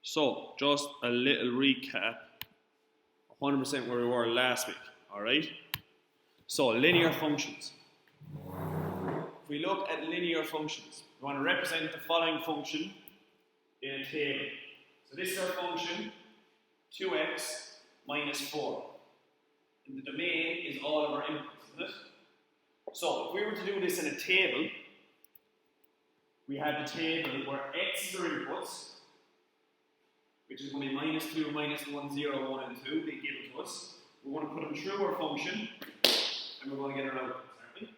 So, just a little recap, 100% where we were last week, alright? So, linear functions. If we look at linear functions, we want to represent the following function in a table. So this is our function, 2x minus 4. And the domain is all of our inputs, isn't it? So, if we were to do this in a table, we have the table where x is our inputs, which is going to be minus 2, minus 1, 0, 1, and 2. They give it to us. We want to put them through our function, and we're going to get our outputs, aren't we?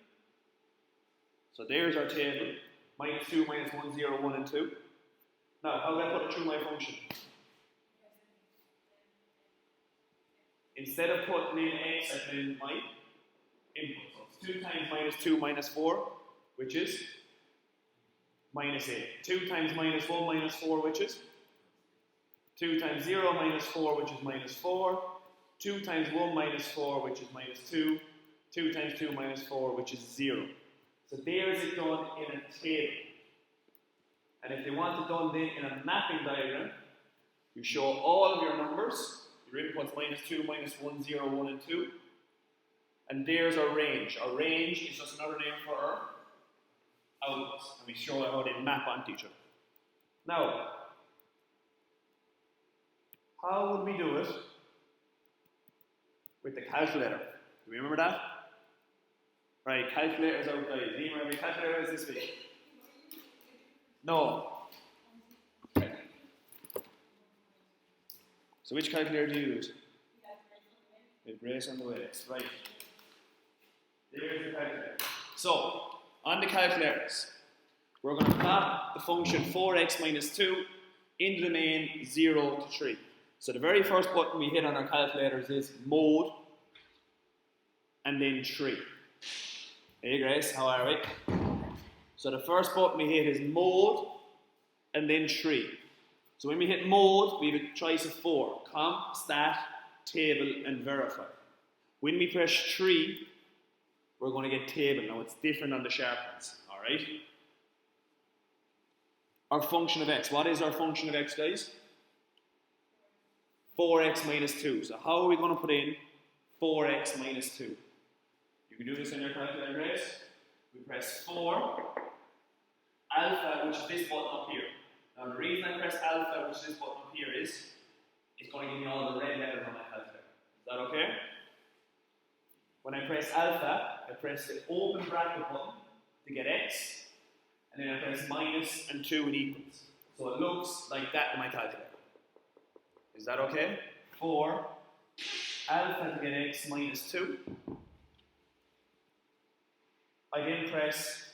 So there's our table, minus 2, minus 1, 0, 1, and 2. Now, how do I put it through my function? Instead of putting in x, I put in my input. So it's 2 times minus 2 minus 4, which is minus 8. 2 times minus 1 minus 4, which is 2 times 0 minus 4, which is minus 4. 2 times 1 minus 4, which is minus 2. 2 times 2 minus 4, which is 0. So there's it done in a table. And if they want it done then in a mapping diagram, you show all of your numbers. Your inputs minus 2, minus 1, 0, 1, and 2. And there's our range. Our range is just another name for our outputs. And we show how they map onto each other. Now, how would we do it with the calculator? Do we remember that? Right, calculators out guys. Anyone have any calculators this week? No. Okay. So which calculator do you use? With brace on the way. Right. There's the calculator. So, on the calculators, we're going to plot the function 4x minus 2 in the domain 0 to 3. So the very first button we hit on our calculators is mode and then 3. Hey Grace, how are we? So the first button we hit is mode and then 3. So when we hit mode, we have a choice of 4. Comp, stat, table, and verify. When we press 3, we're going to get table. Now it's different on the sharp ones, alright? Our function of x. What is our function of x, guys? 4x minus 2. So how are we going to put in 4x minus 2? You can do this in your calculator, Grace. We press 4, alpha, which is this button up here. Now the reason I press alpha, which is this button up here, is it's going to give me all the red letters on my calculator. Is that okay? When I press alpha, I press the open bracket button to get x, and then I press minus and 2 and equals. So it looks like that in my calculator. Is that okay? 4, alpha to get x minus 2. I then press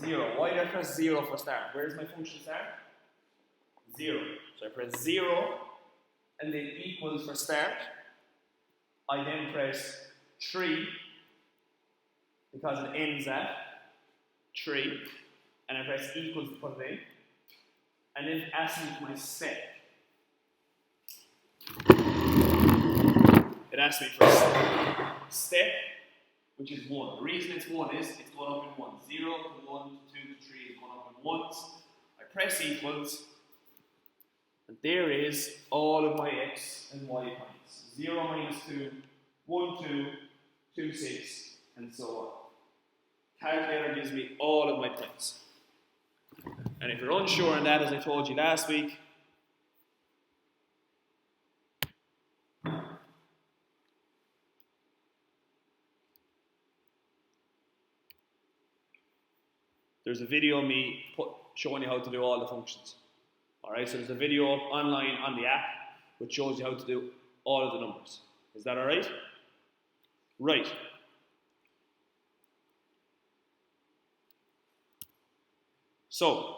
0. Why did I press 0 for start? Where does my function start? 0. So I press 0 and then equals for start. I then press 3 because it ends at 3. And I press equals to put it in. And then it asks me for my step. It asks me for step, which is 1. The reason it's 1 is it's going up in 1. 0 to 1 to 2 to 3 is going up in 1s. I press equals, and there is all of my x and y points. 0 minus 2, 1, 2, 2, 6, and so on. Calculator gives me all of my points. And if you're unsure on that, as I told you last week, there's a video of me showing you how to do all the functions. Alright, so there's a video online on the app which shows you how to do all of the numbers. Is that alright? Right. So,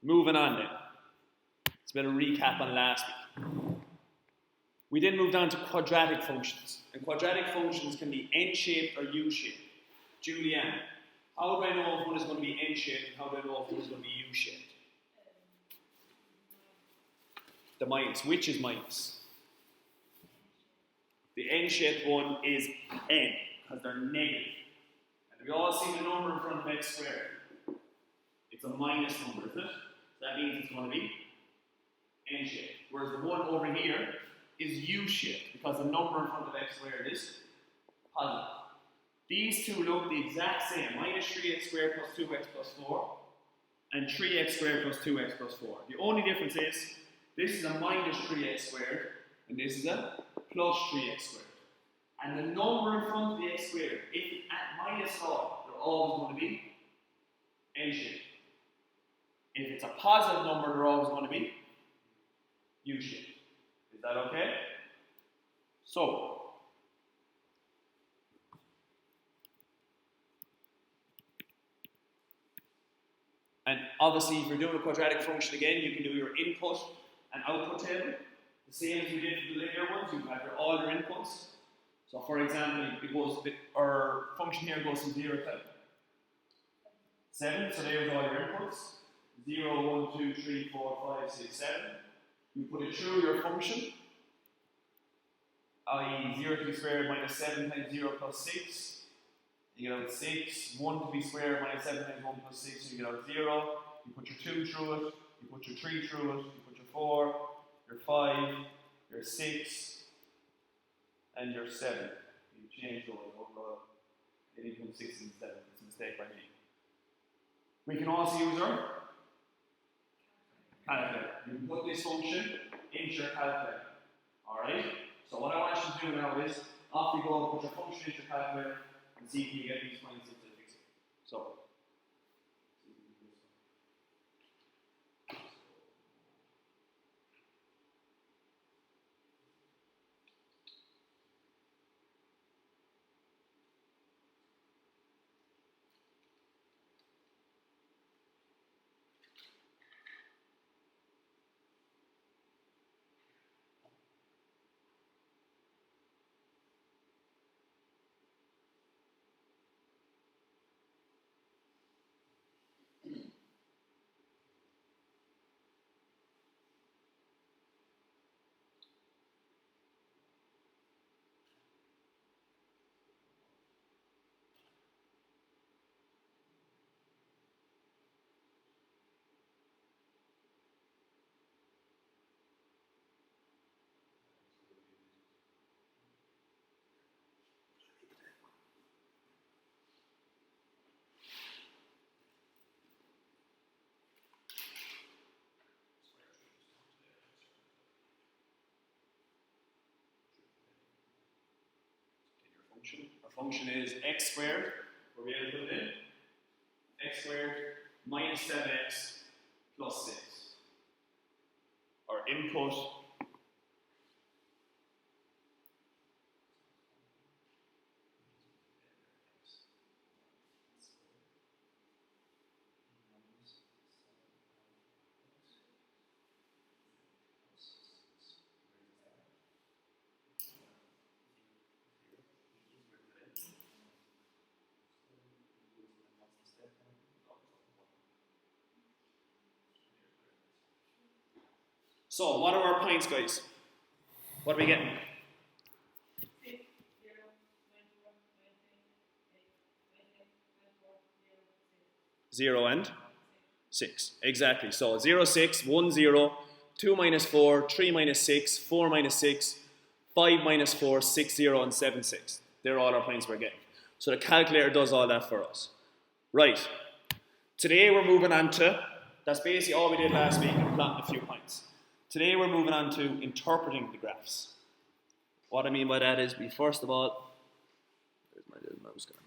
moving on then. It's been a recap on last week. We then moved on to quadratic functions. And quadratic functions can be n-shaped or u-shaped. Julianne, how do I know if one is going to be n-shaped and how do I know if one is going to be u-shaped? The minus. Which is minus? The n-shaped one is n, because they're negative. And we all see the number in front of x squared. It's a minus number, isn't it? So that means it's going to be N-shaped. Whereas the one over here is U-shaped because the number in front of x squared is positive. These two look the exact same, minus 3x squared plus 2x plus 4 and 3x squared plus 2x plus 4. The only difference is this is a minus 3x squared and this is a plus 3x squared. And the number in front of the x squared, if at minus log, they're always going to be N-shaped. If it's a positive number, they're always going to be U-shaped. Is that okay? So, and obviously, if you're doing a quadratic function again, you can do your input and output table. The same as we did for the linear ones, you have all your inputs. So for example, our function here goes from 0 to 7, so there's all your inputs. 0, 1, 2, 3, 4, 5, 6, 7. You put it through your function, i.e. 0 to be squared minus 7 times 0 plus 6. You get out 6, 1 to be squared minus 7 times 1 plus 6, so you get out 0. You put your 2 through it, you put your 3 through it, you put your 4, your 5, your 6, and your 7. You change those overall. They become 6 and 7. It's a mistake by me. We can also use our calculator. You can put this function into your calculator. Alright? So what I want you to do now is, off you go, put your function into your calculator, and see if you get these points into the fix it. So, our function is x squared, we'll be able to put it in, x squared minus 7x plus 6. Our input So, what are our points, guys? What are we getting? 0 and 6. Exactly. So 0, 6, 1, 0, 2 minus 4, 3 minus 6, 4 minus 6, 5 minus 4, 6, 0, and 7, 6. They're all our points we're getting. So the calculator does all that for us. Right. Today we're moving on to, that's basically all we did last week, and plotting a few points. Today we're moving on to interpreting the graphs. What I mean by that is, first of all, where's my little mouse gone?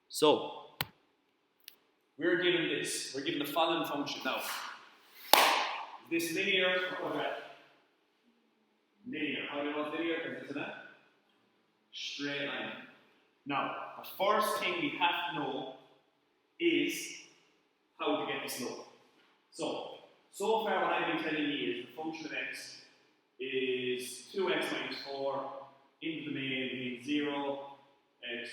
So, we're given this. We're given the following function now. Is this linear or quadratic? Linear. How do you know it's linear? Because it's in a straight line. Now, the first thing we have to know is how to get the slope. So far what I've been telling you is the function of x is 2x minus 4 into the main means 0, x,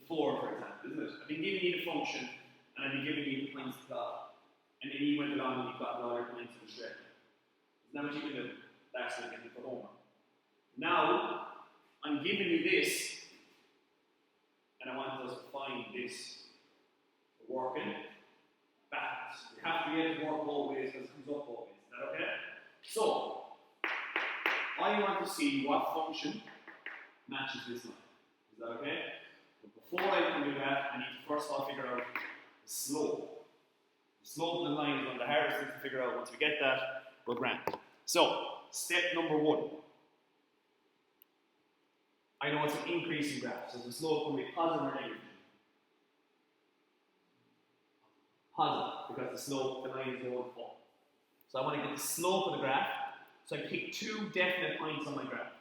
4 for example, isn't it? I've been giving you the function and I've been giving you the points to plot. And then you went along and you got all your points in the straight line. Isn't that what you can do? That's what you can do for homework. Now, I'm giving you this and I want us to find this. working backwards. You have to be able to work both ways because it comes up both ways. Is that okay? So, I want to see what function matches this line. Is that okay? But before I can do that, I need to first of all figure out the slope. The slope of the line is one of the hardest things to figure out. Once we get that, we're grand. So, step number 1. I know it's an increasing graph, so the slope will be positive or negative. Positive, because the slope, the line is going to fall. So I want to get the slope of the graph, so I pick 2 definite points on my graph.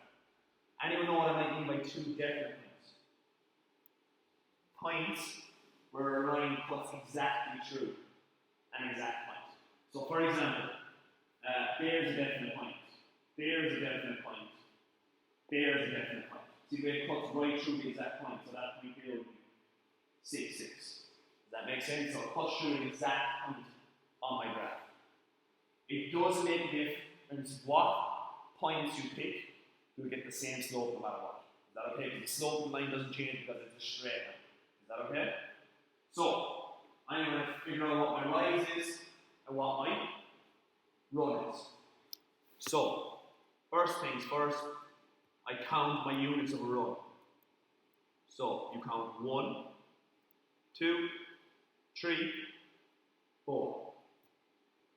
Anyone know what I might mean by 2 definite points? Points where a line cuts exactly through an exact point. So for example, there's a definite point, there's a definite point, there's a definite point. See where it cuts right through the exact point, so that point here would be 6, 6. Does that make sense? So it cuts through an exact point on my graph. It doesn't make a difference what points you pick, you'll get the same slope no matter what. Is that okay? Because the slope of the line doesn't change because it's a straight line. Is that okay? So, I'm going to figure out what my rise is and what my run is. So, first things first, I count my units of a run. So, you count 1, 2, 3, 4.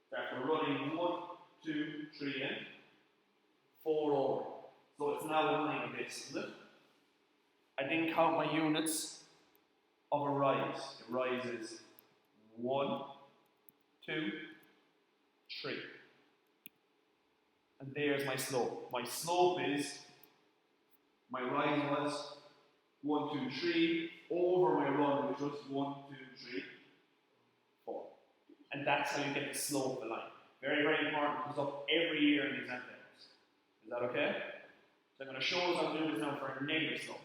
Start running 1, 2, 3, and 4 over. So it's now a line of this, isn't it? I then count my units of a rise. It rises 1, 2, 3. And there's my slope. My slope is, my rise was 1, 2, 3 over my run, which was 1, 2, 3, 4. And that's how you get the slope of the line. Very, very important. It comes up every year in the exam papers. Is that okay? So I'm going to show us how to do this now for a negative slope.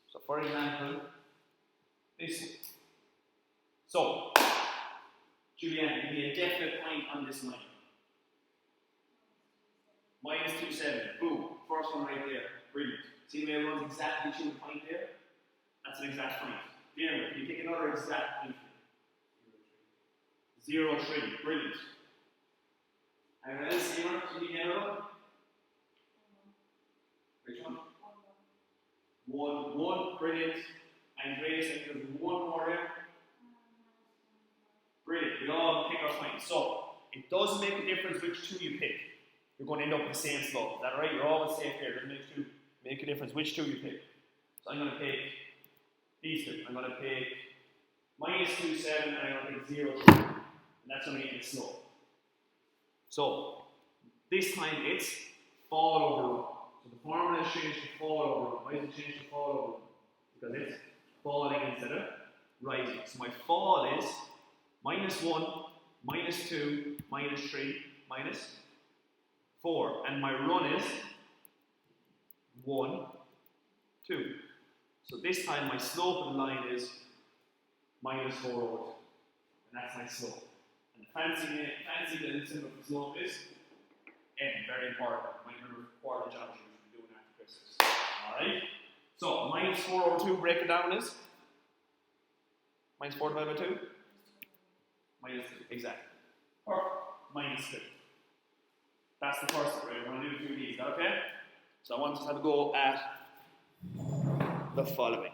So for example, this one. So, Julianne, give me a definite point on this line. Minus 270. Boom. First one right there. Brilliant. See where it runs exactly through the point there? That's an exact point. Here, can you pick another exact point? 0, 3. Brilliant. Anyone else? Anyone? Can you get another one? Which one? 1, 1. Brilliant. And Grace, I think there's one more there. Brilliant. We all pick our points. So, it doesn't make a difference which 2 you pick. You're going to end up with the same slope. Is that right? You're always safe here. It doesn't make a difference which 2 you pick. So I'm going to pick these 2. I'm going to pick minus 2,7 and I'm going to pick 0, 3. And that's going to get the slope. So this time it's fall over run. So the formula is changed to fall over run. Why is it changed to fall over run? Because it's falling instead of rising. So my fall is minus 1, minus 2, minus 3, minus 4. And my run is 1, 2. So this time my slope of the line is minus 4 over 2. And that's my slope. And fancy the symbol for slope is N, very important. Might remember quarter geometry, which we're doing after Christmas. Alright? So minus 4 over 2, break it down is minus 4 divided by 2? Minus 2, exactly. Perfect. Minus 2. That's the first one, right? We're going to do 2 of these, is that okay? So I want us to have a go at the following.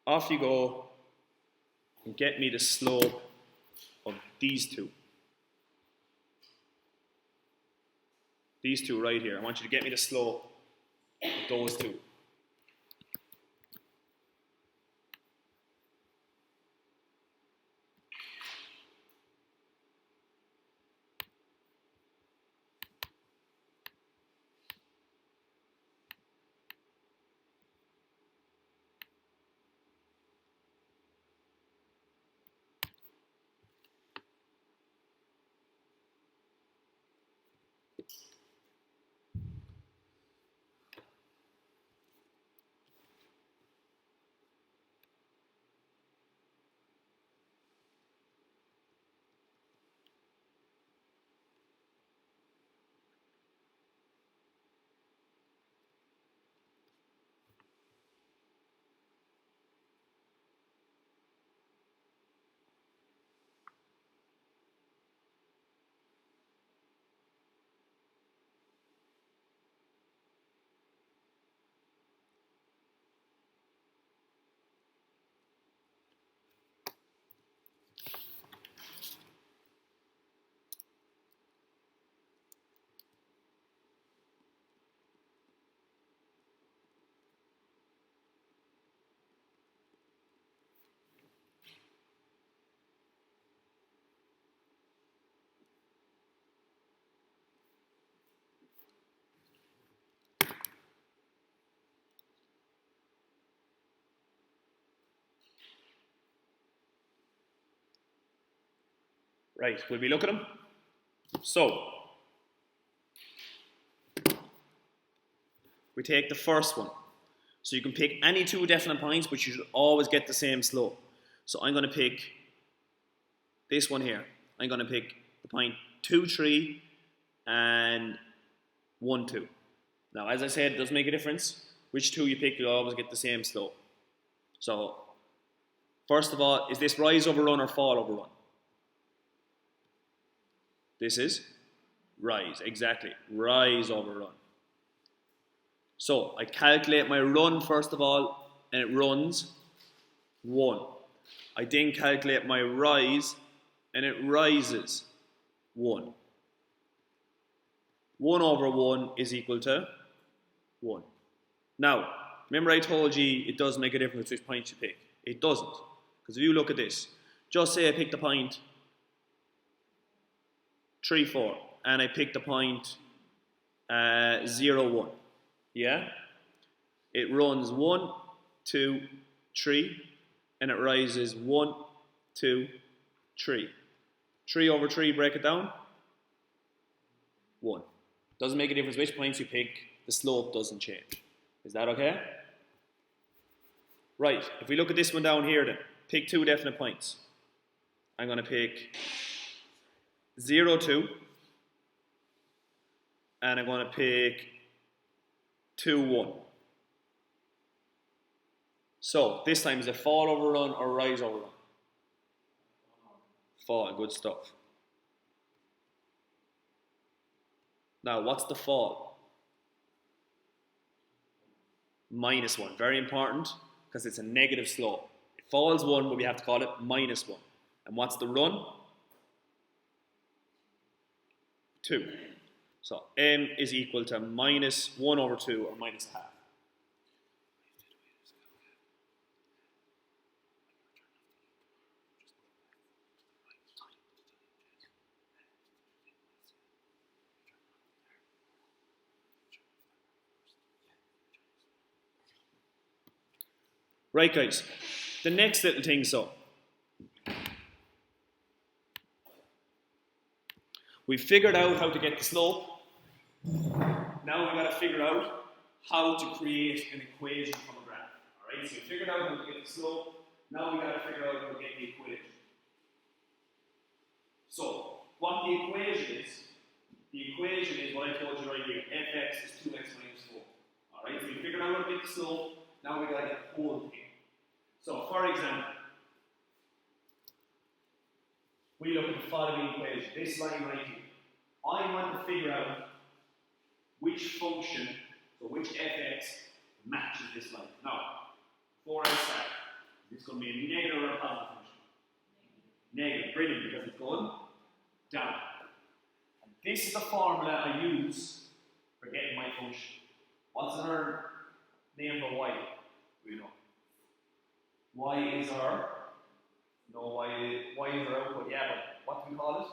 Off you go and get me the slope of these 2. These 2 right here. I want you to get me the slope of those 2. Right, will we look at them? So, we take the first one. So you can pick any two definite points, but you should always get the same slope. So I'm going to pick this one here. I'm going to pick the point 2, 3 and 1, 2. Now, as I said, it does make a difference. Which two you pick, you'll always get the same slope. So, first of all, is this rise over run or fall over run? This is rise, exactly. Rise over run. So, I calculate my run first of all, and it runs 1. I then calculate my rise, and it rises 1. 1 over 1 is equal to 1. Now, remember I told you it does make a difference which point you pick. It doesn't. Because if you look at this, just say I pick the point 3, 4, and I pick the point 0, 1. Yeah? It runs 1, 2, 3, and it rises 1, 2, 3. 3 over 3, break it down. 1. Doesn't make a difference which points you pick, the slope doesn't change. Is that okay? Right, if we look at this one down here then, pick two definite points. I'm going to pick 0, 2, and I'm going to pick 2, 1. So, this time is it fall over run or rise over run? Fall, good stuff. Now, what's the fall? -1, very important, because it's a negative slope. It falls 1, but we have to call it -1. And what's the run? 2. So m is equal to -1 over 2, or -1/2. Right, guys, the next little thing, so we figured out how to get the slope. Now we got to figure out how to create an equation from a graph. Alright, so we figured out how to get the slope. Now we got to figure out how to get the equation. So, what the equation is what I told you right here. Fx is 2x minus 4. Alright, so we figured out how to get the slope. Now we got to get the whole thing. So, for example, we look at the following equation, this line right here. I want to figure out which function, so which fx matches this line. Now, before I start, is this going to be a negative or a positive function? Negative, brilliant, because it's going down. And this is the formula I use for getting my function. What's another name for y? Do you know? Y is our, no, y is our output, yeah, but what do we call it?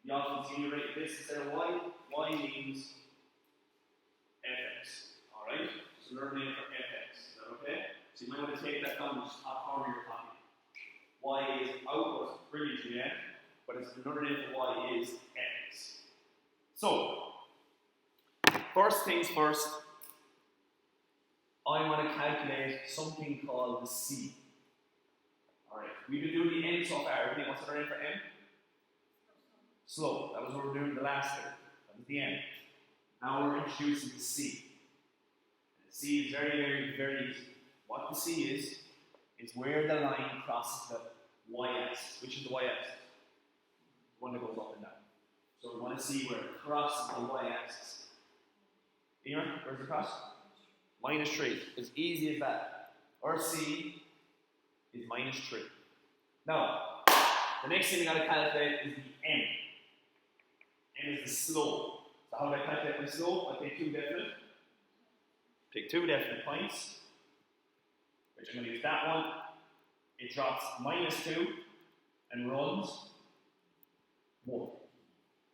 You often see right this instead of y means fx, alright? So another name for fx, is that okay? So you might want to take that down to the top corner of your copy. Y is output, brilliant, yeah? But it's another name for y is fx. So, first things first, I want to calculate something called the c. Alright, we've been doing the n so far. What's our name for n? Slope. That was what we were doing the last bit. That was the n. Now we're introducing the c. And the c is very, very, very easy. What the c is where the line crosses the y-axis. Which is the y-axis? The one that goes up and down. So we want to see where it crosses the y-axis. Here, where's it cross? -3. As easy as that. Our c is -3. Now, the next thing we got to calculate is the n. N is the slope. So how do I calculate my slope? I pick two definite points, which I'm going to use that one. It drops -2 and runs 1.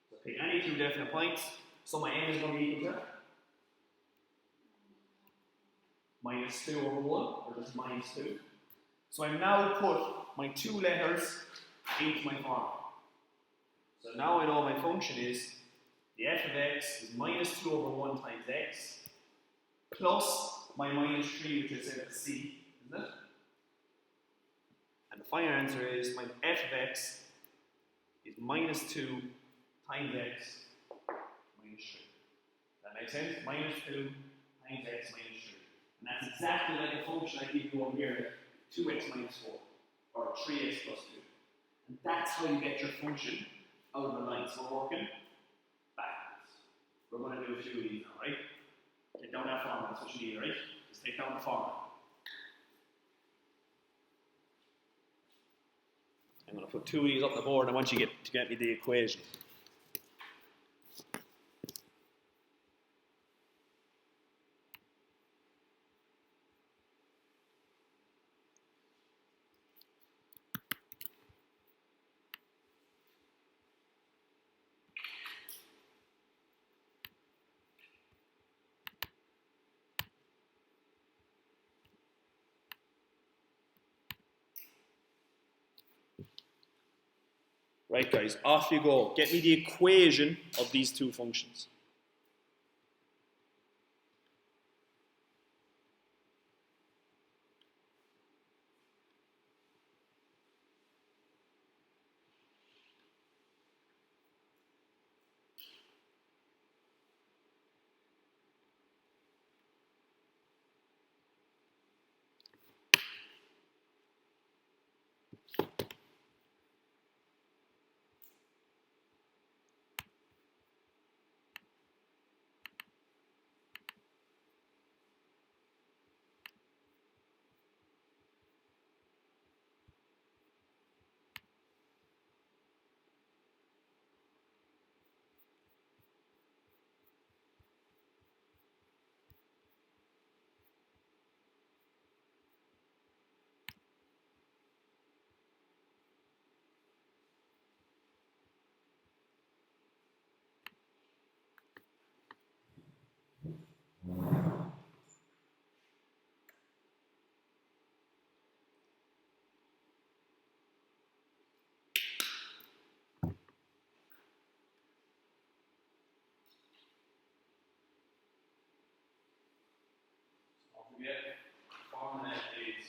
So pick any two definite points. So my n is going to be equal to -2 over 1, or just -2. So I now put my two letters into my formula. So now I know my function is the f of x is minus 2 over 1 times x plus my minus 3, which I said is c, isn't it? And the final answer is my f of x is minus 2 times x minus 3. That makes sense? Minus 2 times x minus 3. And that's exactly like a function I give you over here, 2x minus 4, or 3x plus 2. And that's how you get your function out of the line. So we're working backwards. We're going to do a few of these now, right? Take down that formula, that's what you need, right? Just take down the formula. I'm going to put 2 of these up on the board, and I want you to get me the equation. Right, guys, off you go. Get me the equation of these two functions. Don't forget, the formula is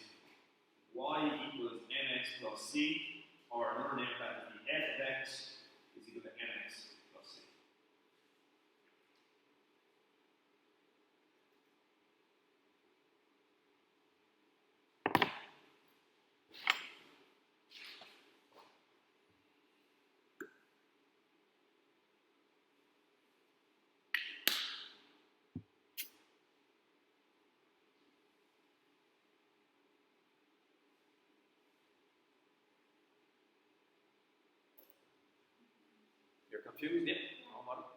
y equals mx plus c, or another name for that is the f of x is equal to mx plus c. You're confused, yeah? No matter.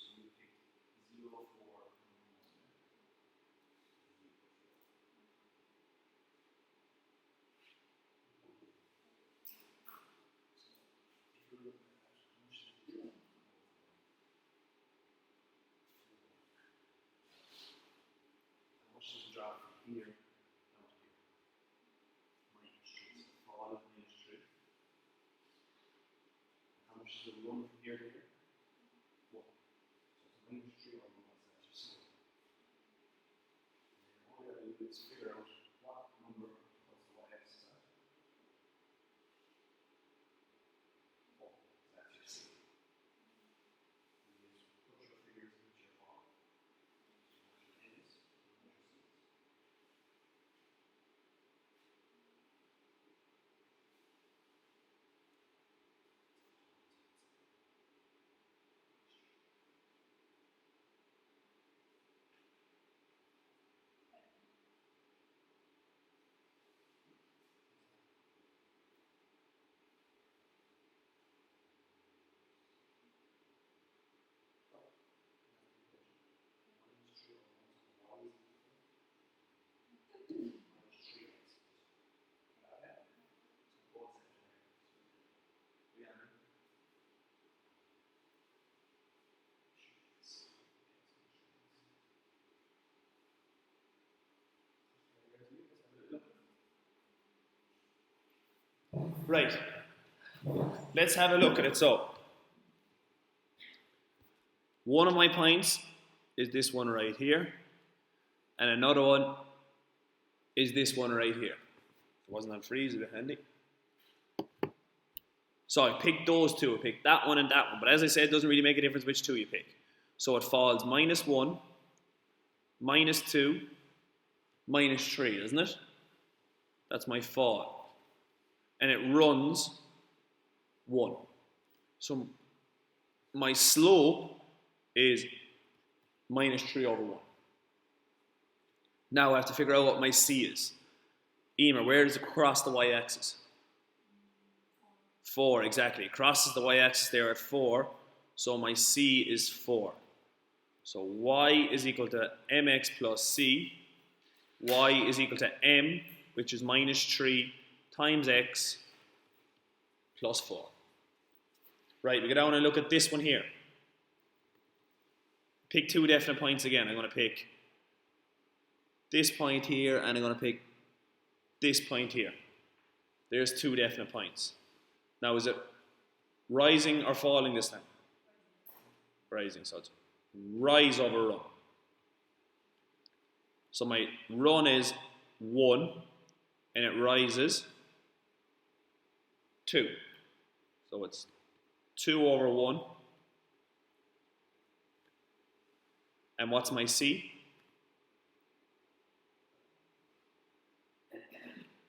So you pick 0 for how much does it drop from here down to here? Minus 3. So fall of minus 3. How much does it run from here to here? 1. So it's minus 3 or 1 plus that. So all we have to do is figure out what number plus what x is that. 4. That's your c. You just put your figures into your form. Right. Let's have a look at it. So, one of my points is this one right here, and another one is this one right here. If it wasn't on freeze, it'd be handy. So I picked those two. I picked that one and that one. But as I said, it doesn't really make a difference which two you pick. So it falls -1, -2, -3, doesn't it? That's my fall. And it runs 1. So my slope is -3/1. Now I have to figure out what my C is. Emer, where does it cross the y-axis? 4, exactly. It crosses the y-axis there at 4, so my C is 4. So y is equal to mx plus c. Y is equal to m, which is -3 times x plus 4. Right, we go down and look at this one here. Pick two definite points again. I'm going to pick this point here, and I'm going to pick this point here. There's two definite points. Now, is it rising or falling this time? Rising, so it's rise over run. So my run is 1, and it rises 2. So it's 2/1. And what's my C?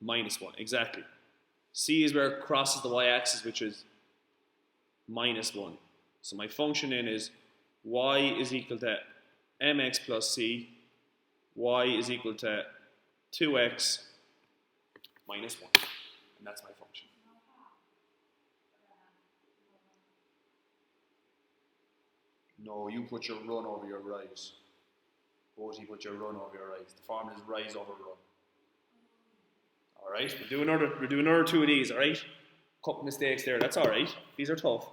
-1, exactly. C is where it crosses the y-axis, which is -1. So my function then is y is equal to mx plus c. Y is equal to 2x minus 1. And that's my function. No, you put your run over your rise. Suppose you put your run over your rise. The formula is rise over run. Alright, we'll do another two of these, alright? Couple mistakes there, that's alright. These are tough.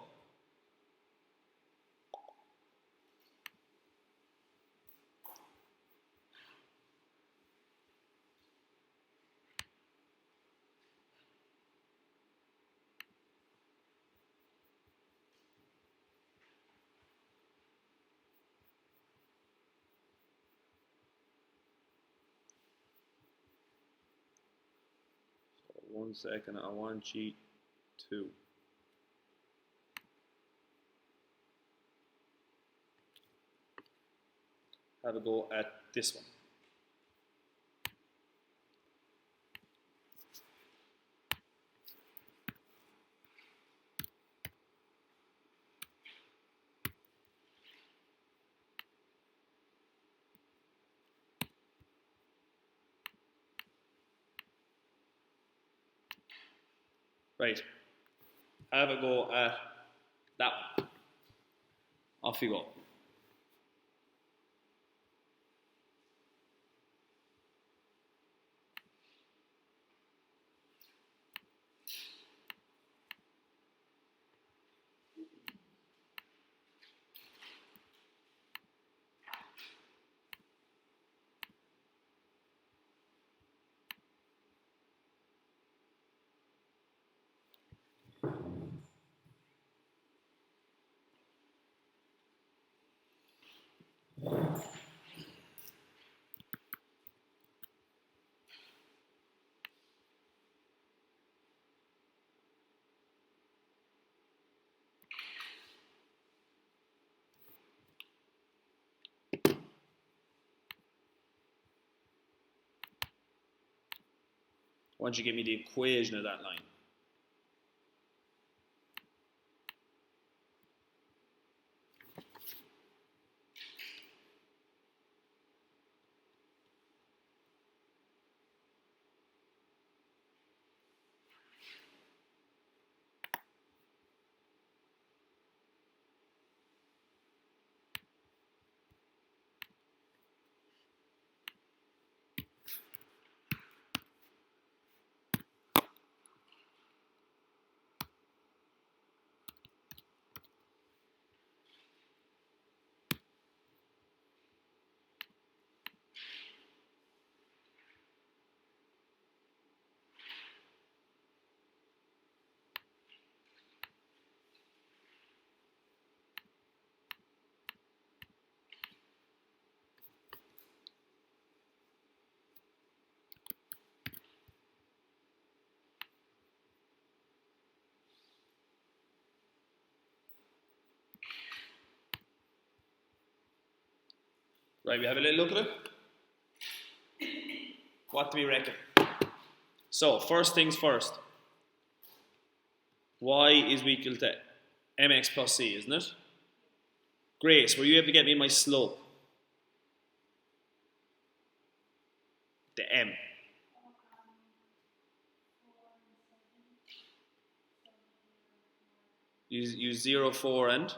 So 1 second, I want you to have a go at this one. Right, have a go at that one. Off you go. Why don't you give me the equation of that line? Right, we have a little look at it. What do we reckon? So, first things first. Y is equal to mx plus c, isn't it? Grace, were you able to get me my slope? The m. Use 0, 4 and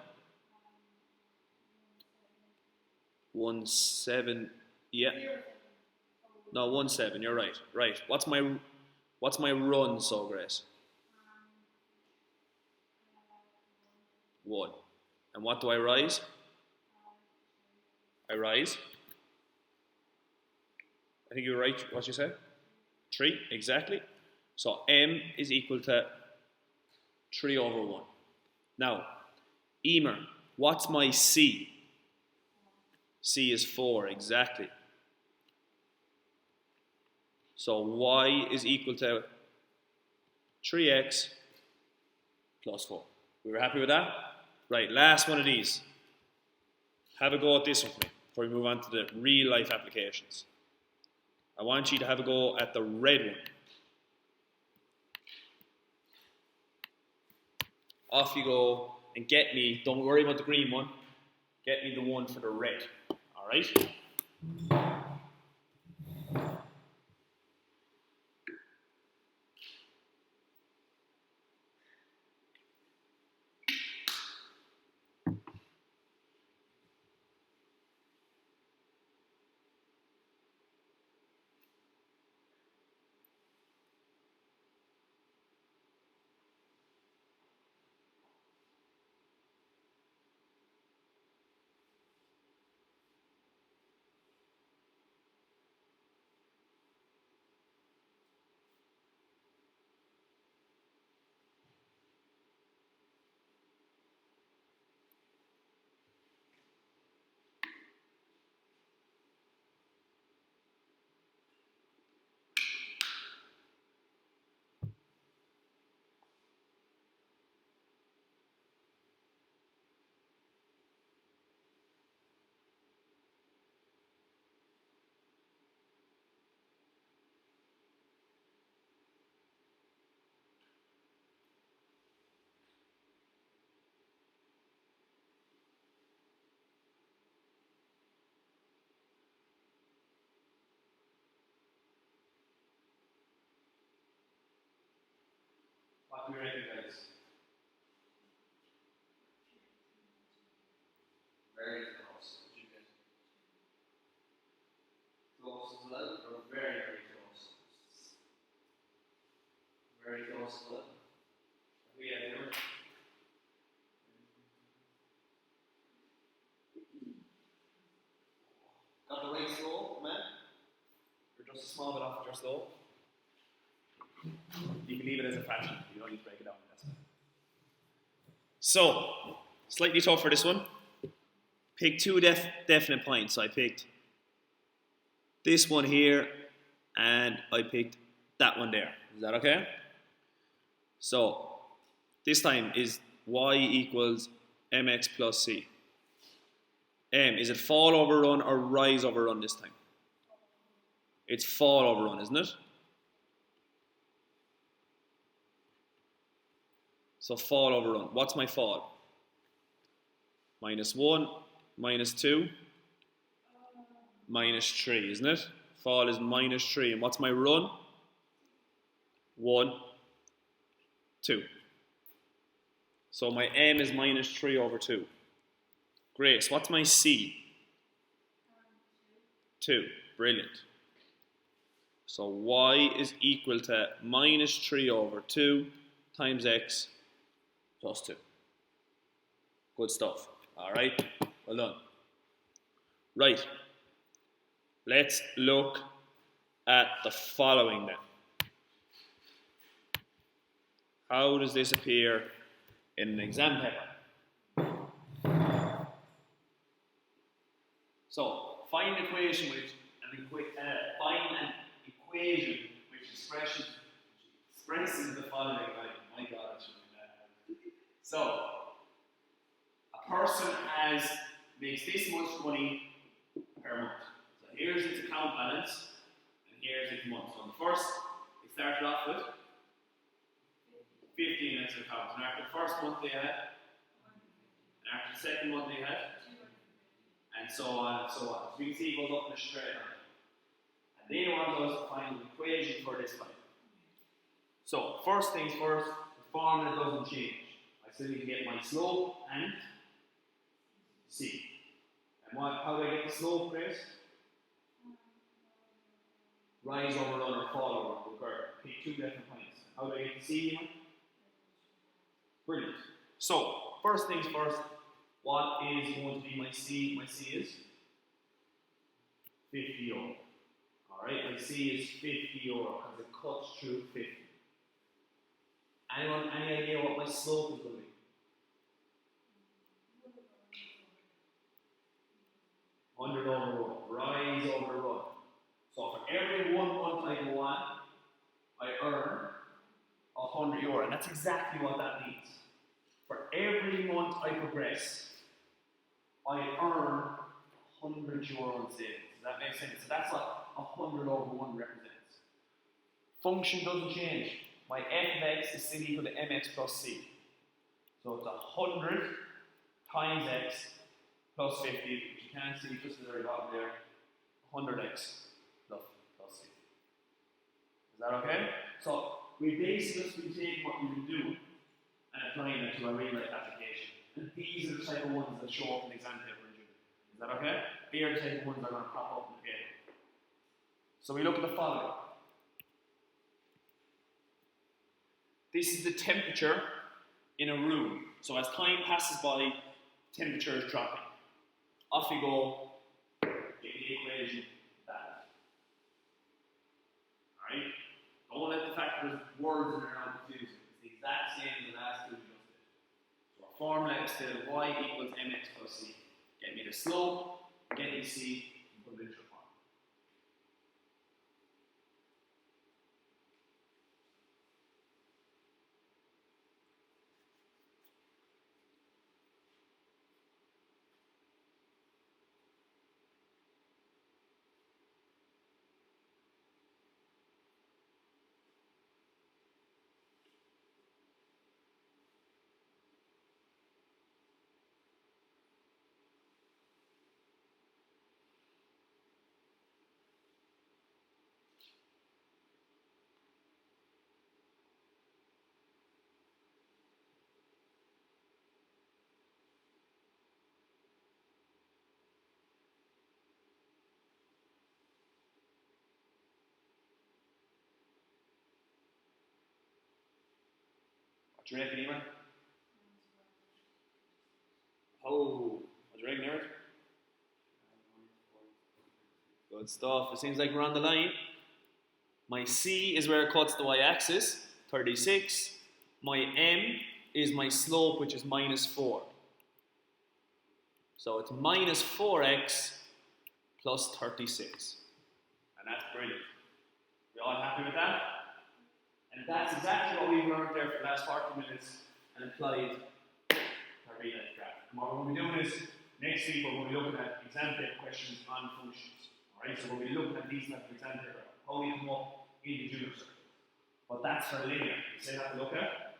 1, 7. Yeah. No, 1, 7. You're right. Right. What's my run, so Grace? 1. And what do I rise? I rise. I think you were right. What you said? 3. Exactly. So m is equal to 3 over 1. Now, Emer, what's my c? C is 4, exactly. So y is equal to 3x plus 4. We were happy with that? Right, last one of these. Have a go at this with me before we move on to the real life applications. I want you to have a go at the red one. Off you go and get me, don't worry about the green one, get me the one for the red. Alright? What do we reckon, guys? Very close. What did you get? Close as well, or very, very close? Very close as well. We have here. Got the right slope, man? Or just a small bit off your slope? You can leave it as a fraction. You don't need to break it down. That's fine. So, slightly tough for this one. Pick two definite points. So I picked this one here, and I picked that one there. Is that okay? So, this time is y equals mx plus c. Is it fall over run or rise over run this time? It's fall over run, isn't it? So fall over run. What's my fall? -1, -2, -3, isn't it? Fall is -3. And what's my run? 1, 2. So my m is -3 over 2. Grace, what's my c? 2. Brilliant. So y is equal to -3 over 2 times x plus 2. Good stuff. All right. Well done. Right. Let's look at the following then. How does this appear in an exam paper? So, find an equation which expresses the following. My God, I should do that. So, a person makes this much money per per month. So here's its account balance, and here's its month. So the first, it started off with 15 in its account, and after the first month they had, and after the second month they had, and so on and so on. So you can see it goes up in a straight line. And they want us to find an equation for this line. So first things first, the formula doesn't change. I still need to get my slope and C. And how do I get the slope, Chris? Rise over, run, or fall over, curve. Pick two different points. How do I get the C? Brilliant. So, first things first, what is going to be my C? My C is 50 euro. Alright, my C is 50 euro because it cuts through 50. Anyone, any idea what my slope is going to be? 100 over run, rise over run. So for every 1 month I go on, I earn 100 euro, and that's exactly what that means. For every month I progress, I earn 100 euro in savings. Does that make sense? So that's what 100 over 1 represents. Function doesn't change. My f of x is still equal to mx plus c. So it's 100 times x plus 50, which you can't see just at the very bottom there, 100x plus c. Is that okay? So we basically just been taking what we've been doing and applying it to a real life application. And these are the type of ones that show up in the exam paper in June. Is that okay? They are the type of ones that are going to pop up in the paper. So we look at the following. This is the temperature in a room. So as time passes by, temperature is dropping. Off you go, get the equation that. Alright? Don't let the fact that there's words in there not confusing. It's the exact same as the last two we just did. So our formula is still y equals mx plus c. Get me the slope, get me c, and put it into your formula. What do you reckon, Eamon? Oh, what do you reckon, Eric? Good stuff. It seems like we're on the line. My C is where it cuts the y-axis, 36. My M is my slope, which is minus 4. So it's minus 4x plus 36. And that's brilliant. We all happy with that? And that's exactly what we've learned there for the last 40 minutes and applied to our real life graph. And what we're going to be doing is, next week we're going to be looking at exam paper questions on functions. Alright, so we'll be looking at these types of exam paper, how we come up in the junior circle. But that's for linear. You still have to look at?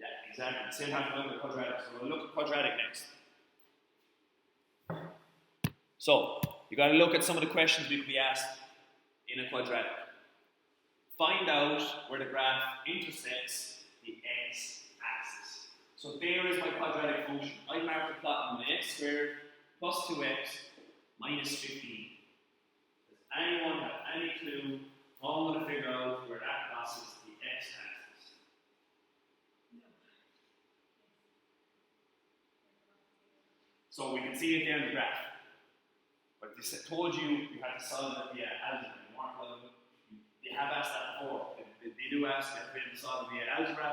Yeah, exactly. You still have to look at quadratic. So we'll look at quadratic next. So, you got to look at some of the questions we could be asked in a quadratic. Find out where the graph intersects the x-axis. So there is my quadratic function. I marked the plot on my x squared plus 2x minus 15. Does anyone have any clue how I'm going to figure out where that crosses the x-axis? No. So we can see it there in the graph. But they told you had to solve it via algebra. They have asked that before. They do ask if we have to solve it via algebra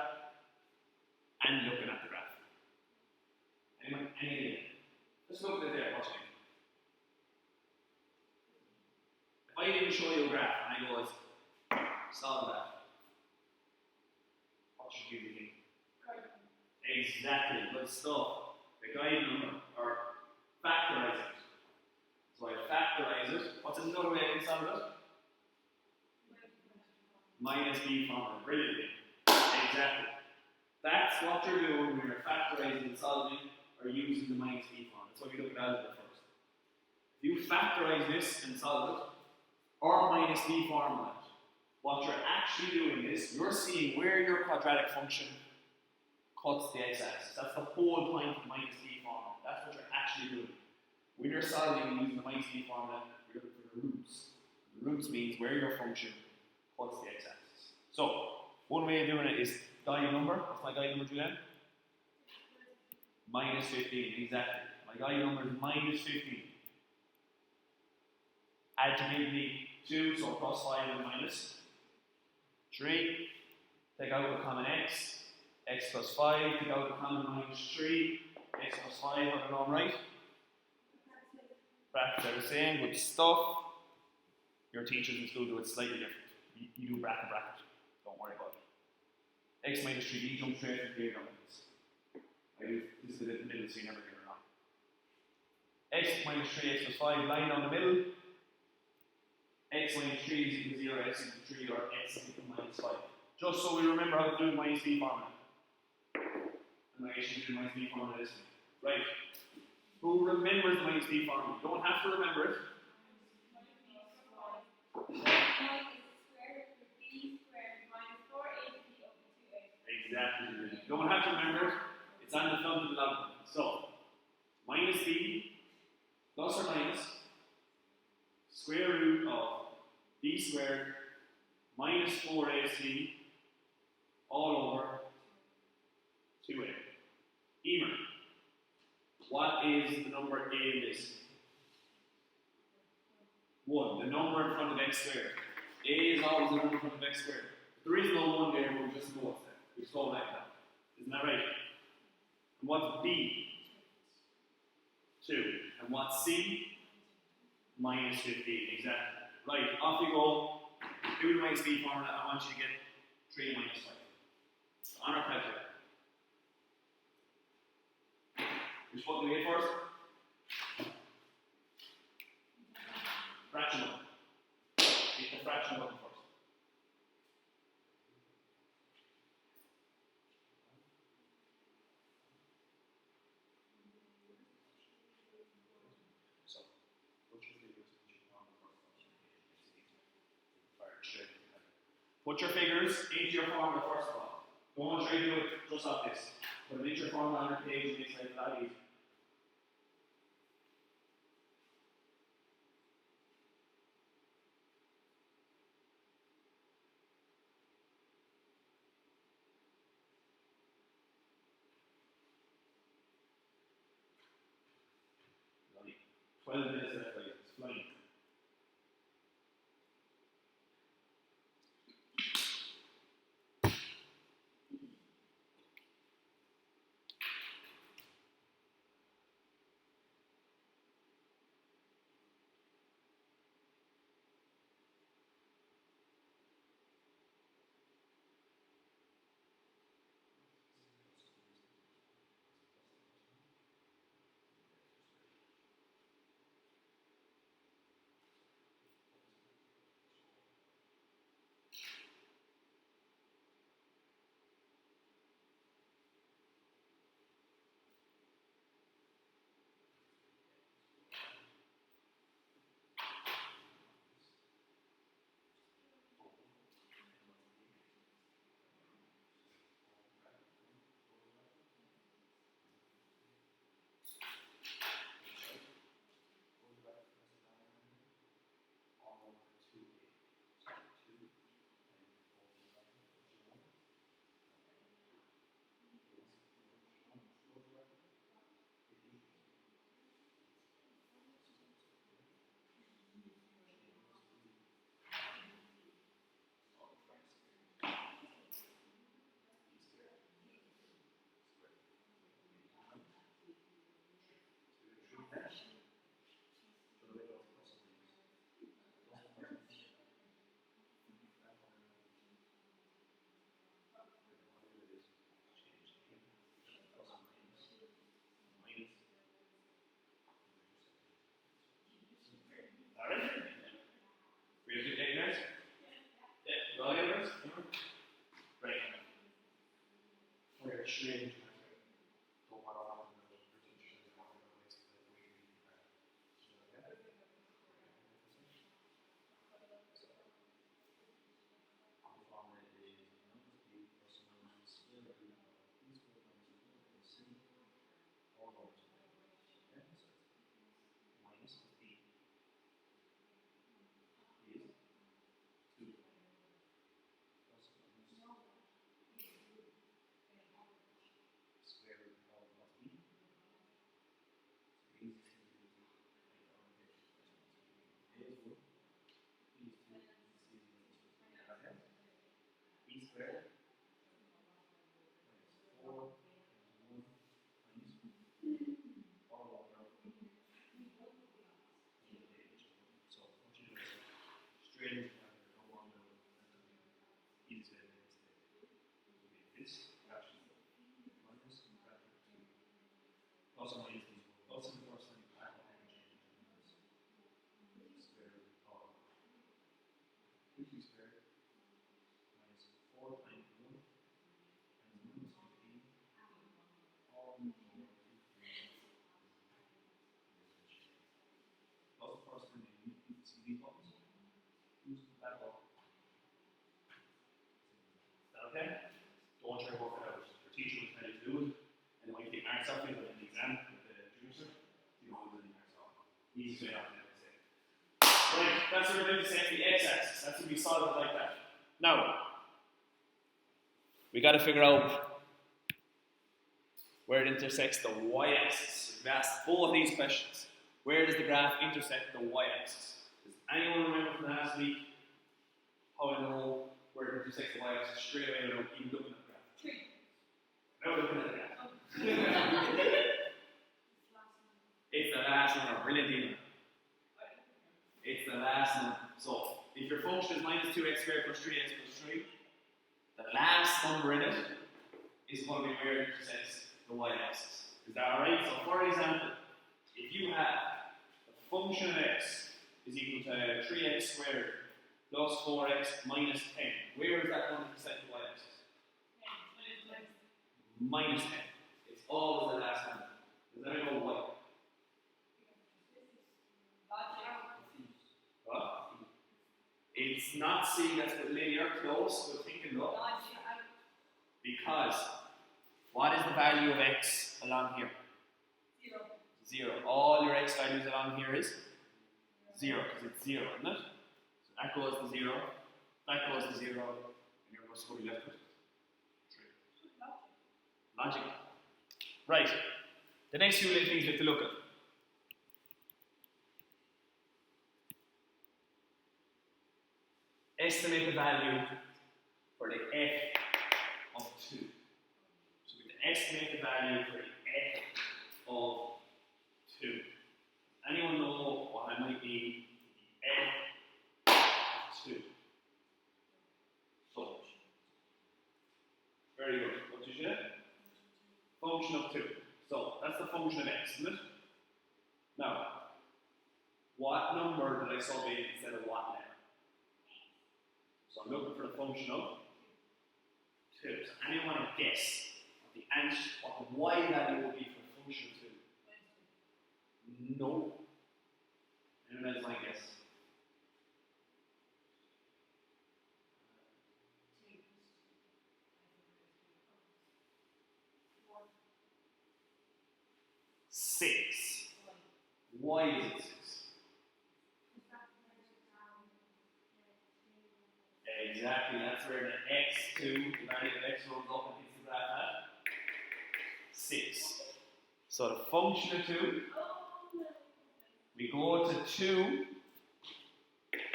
and looking at the graph. Anyone? Any idea? Just look at it there, watch it. If I didn't show you a graph and I go, solve that, what should you be thinking? Exactly, good stuff. The guide number, or factorize it. So I factorize it, what's another way to solve it? Minus b formula. Brilliant. Exactly. That's what you're doing when you're factorizing and solving or using the minus b formula. That's why we look at algebra first. If you factorize this and solve it, or minus b formula, what you're actually doing is you're seeing where your quadratic function cuts the x-axis. That's the whole point of minus b formula. That's what you're actually doing. When you're solving using the minus b formula, you're looking for the roots. The roots means where your function cuts the x-axis. So, one way of doing it is guide number. What's my guide number, Julian? Minus 15, exactly. My guide number is minus 15. Add to give me 2, so plus 5 and minus 3. Take out the common x plus 5. Take out the common minus 3, x plus 5 on the long right. Brackets are the same, good stuff. Your teachers in school do it slightly different. You do bracket. Don't worry about it. X minus 3, jump straight to the numbers. This is the middle, so you never get it wrong. X minus 3, x plus 5, line down the middle. X minus 3 is equal to 0, x equal to 3, or x is equal to minus 5. Just so we remember how to do the minus b formula. And I should do the minus b formula this way. Right. Who remembers the minus b formula? You don't have to remember it. Exactly. You don't have to remember it. It's on the thumb of the log. So, minus b plus or minus square root of b squared minus 4ac all over 2a. Emer, what is the number in this? 1. The number in front of x squared. A is always the number in front of x squared. There is no 1 there, but we just know what's there. We just go like that. Isn't that right? And what's b? 2. And what's c? Minus 15, exactly. Right, off you go. Do the minus b formula. I want you to get 3 minus 5. So on our calculator. Which button do we hit first? Fraction button. Hit the fraction button first. So, put your figures into your formula first of all. Don't try to do it just off this. Put them into your formula on your page and makes life a lot easier. Lovely. 12 minutes left, guys. It's flying. very strange. Don't want to happen to the teachers and the ways that we okay? Don't try to work it out. Your teacher will tell you to do it, and it might take marks off you, but in the exam with the junior, you don't want any marks off. Easy way out, never say. Right, that's what we're going to say the x-axis. That's when we solve it like that. Now, we got to figure out where it intersects the y-axis. We've asked both these questions. Where does the graph intersect the y-axis? Does anyone remember from last week how I know where it intersects the y-axis straight away without even looking at the graph? Without looking at the graph. It's the last number. Brilliant, Ian. It's the last number. So, if your function is minus 2x squared plus 3x plus 3, the last number in it is going to be where it intersects the y-axis. Is that alright? So, for example, if you have the function of x is equal to 3x squared plus 4x minus 10, where is that going to intersect the y-axis? Minus 10. It's always the last number. Does that know why? What? It's not C, that's the linear close, we're thinking look. Because what is the value of x along here? 0. All your x values along here is 0, because it's 0, isn't it? So that goes to 0, that goes to 0, and you're supposed to be left with 3. Logic. Right. The next few little things we have to look at. Estimate the value for the f of 2. So we can estimate the value for the f of 2. Anyone know what I might be the f of 2? So, very good. What did you say? Function of 2. So, that's the function of x, isn't it? Now, what number did I sub in instead of what letter? So I'm looking for the function of 2. So anyone want to guess what the y value will be for the function of 2? No. Anyone else want to guess? 6. Why is it 6? Exactly, that's where the x2, the value of x runs up and hits the graph at 6. So the function of 2, we go to 2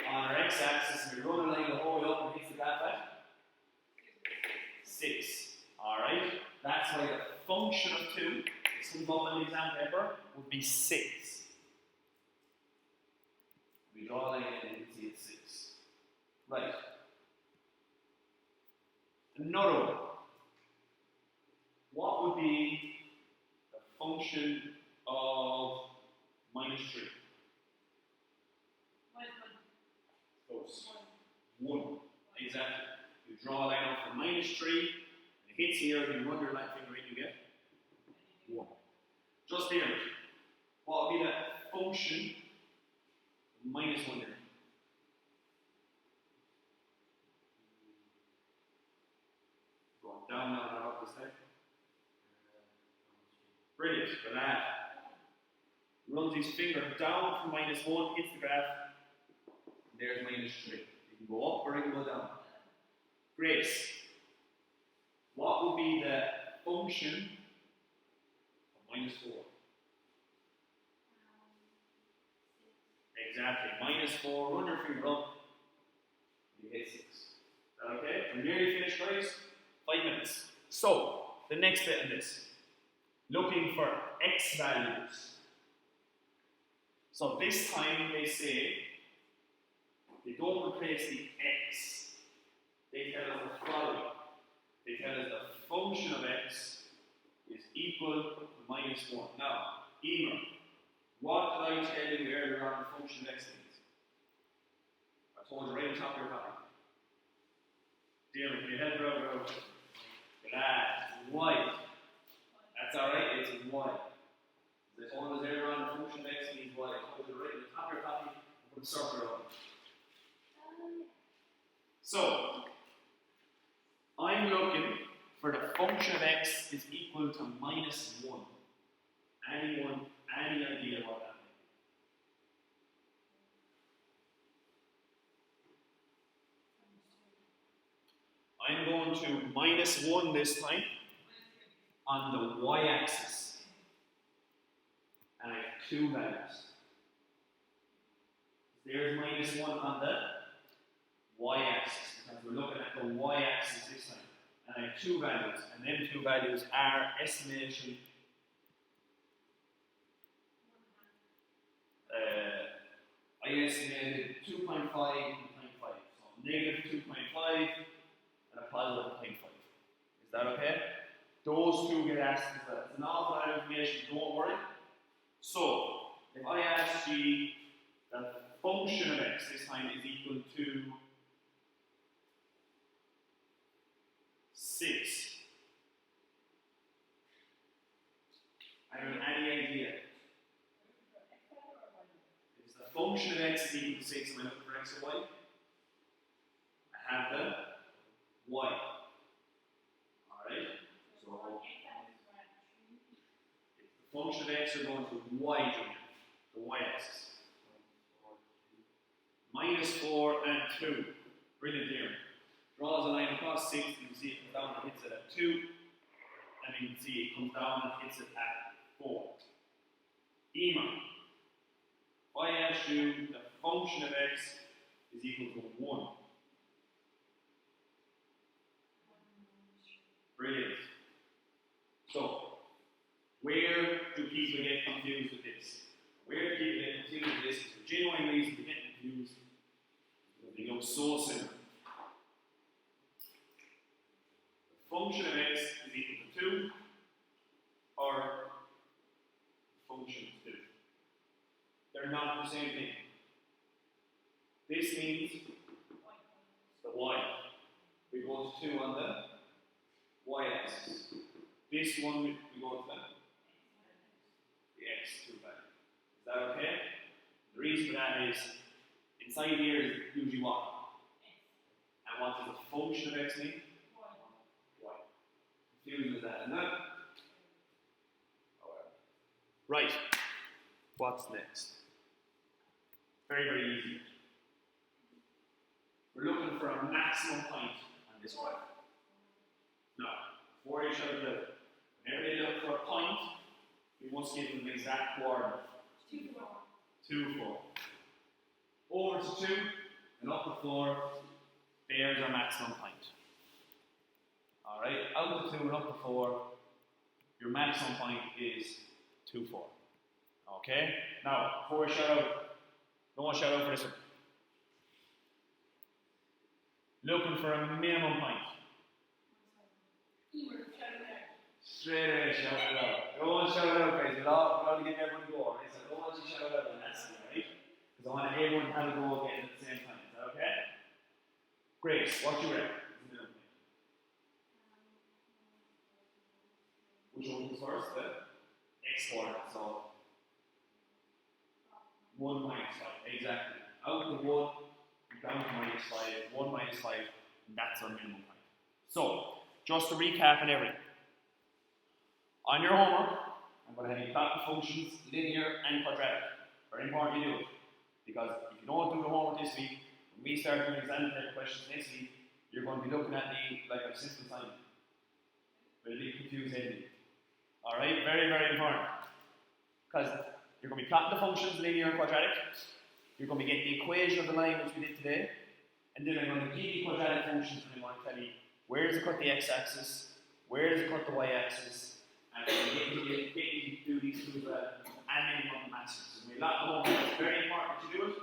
on our x-axis and we run a line the whole way up and hits the graph at 6. Alright, that's why the function of 2, this will go on the exam paper, would be 6. We draw a line and we see it's 6. Right. Another one. What would be the function of minus 3? Close. 1. Exactly. You draw a line off from minus 3 and hits here, you run your light finger in, you get 1. Just there. What would be the function of minus 1 there? Going down, down, down, up this time. Brilliant. For that. Runs his finger down from minus 1, hits the graph. There's minus 3. You can go up or you can go down. Grace. What would be the function of minus 4? Exactly. Minus 4, run your finger up. You hit 6. Is that okay? We're nearly finished, guys. 5 minutes. So, the next bit of this. Looking for x values. So this time they say, they don't replace the x. They tell us the following. They tell us the function of x is equal to minus 1. Now, Emer, what did I tell you earlier on the function of x means? I told you right on top of your copy. Darren, can you help her out? Glad. Y. That's alright, it's y. As I told us earlier on the function of x means y. I told you right on the top of your copy, put a circle on it. So, I'm looking for the function of x is equal to minus 1. Anyone, any idea what that means? I'm going to minus 1 this time on the y-axis. And I have 2 values. There's minus 1 on the y-axis, because we're looking at the y-axis this time. And I have 2 values, and them 2 values are estimation. I estimated 2.5 and 0.5. So negative 2.5 and a positive 0.5. Is that okay? Those 2 get asked as well. It's an awful lot of information, don't worry. So, if I ask you the function of x this time is equal to 6. I don't have any idea. Is the function of x is equal to 6, am I looking for x or y? I have the y. Alright? So, if the function of x are going to y domain, the y-axis. Minus 4 and 2. Brilliant here. Draws a line across 6, you can see it comes down and hits it at 2. And you can see it comes down and hits it at 4. Emer. If I ask you the function of x is equal to 1. Brilliant. So, where do people get confused with this? Where do people get confused with this? The genuine reason to get confused is because they look so similar. The function of x is equal to 2, or the function of 2. They're not the same thing. This means the y. We go to 2 on the y-axis. This one we go to the x2 value. Is that okay? The reason for that is inside here is usually what? And what does the function of x mean? Y. Confusing with that, isn't it? Right. What's next? Very, very easy. We're looking for a maximum point on this graph. Now, before you shut it down, whenever you look for a point, we must give them an exact coordinate. 2, 4. 2, 4. Over to 2 and up to 4, there's our maximum point. Alright, out to 2 and up to 4, your maximum point is 2, 4. Okay? Now, before we shut out, don't want to shut out for this one. Looking for a minimum point. Straight away, shout it out. Don't want to shout it out, guys. We'll all give everyone a go. Right? So don't want you to shout it out and that's it, right? Because I want everyone to have a go again at the same time. Is that okay? Grace, what you reckon? Which one comes first? The x coordinate. So 1 minus 5. Exactly. Out of the 1, down to minus 5. 1 minus 5. And that's our minimum height. So, just to recap and everything. On your homework, I'm going to have you plot the functions, linear and quadratic. Very important you do it. Because if you don't do the homework this week, when we start doing exam questions next week, you're going to be looking at the like a system sign. Really confused ending. Alright, very, very important. Because you're going to be plotting the functions, linear and quadratic. You're going to be getting the equation of the line which we did today. And then I'm going to give you quadratic functions and I'm going to tell you where does it cut the x-axis, where does it cut the y-axis, and I'm going to get you to do these two as well, and minimum and maximum. So we lot of homework. It's very important to do it,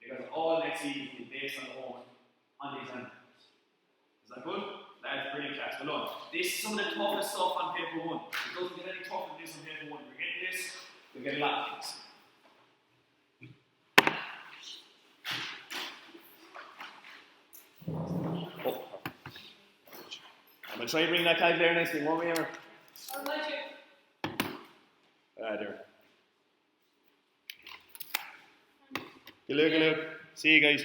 because all next week is based on the homework on the exam. Is that good? That's brilliant class. Well done. This is some of the toughest stuff on paper 1. It doesn't get any tougher than this on paper 1. If you're getting this, you'll get a lot of things. Oh. I'm going to try and bring that calculator next week, won't we, Emma? I'll let you. There. Good luck. See you guys.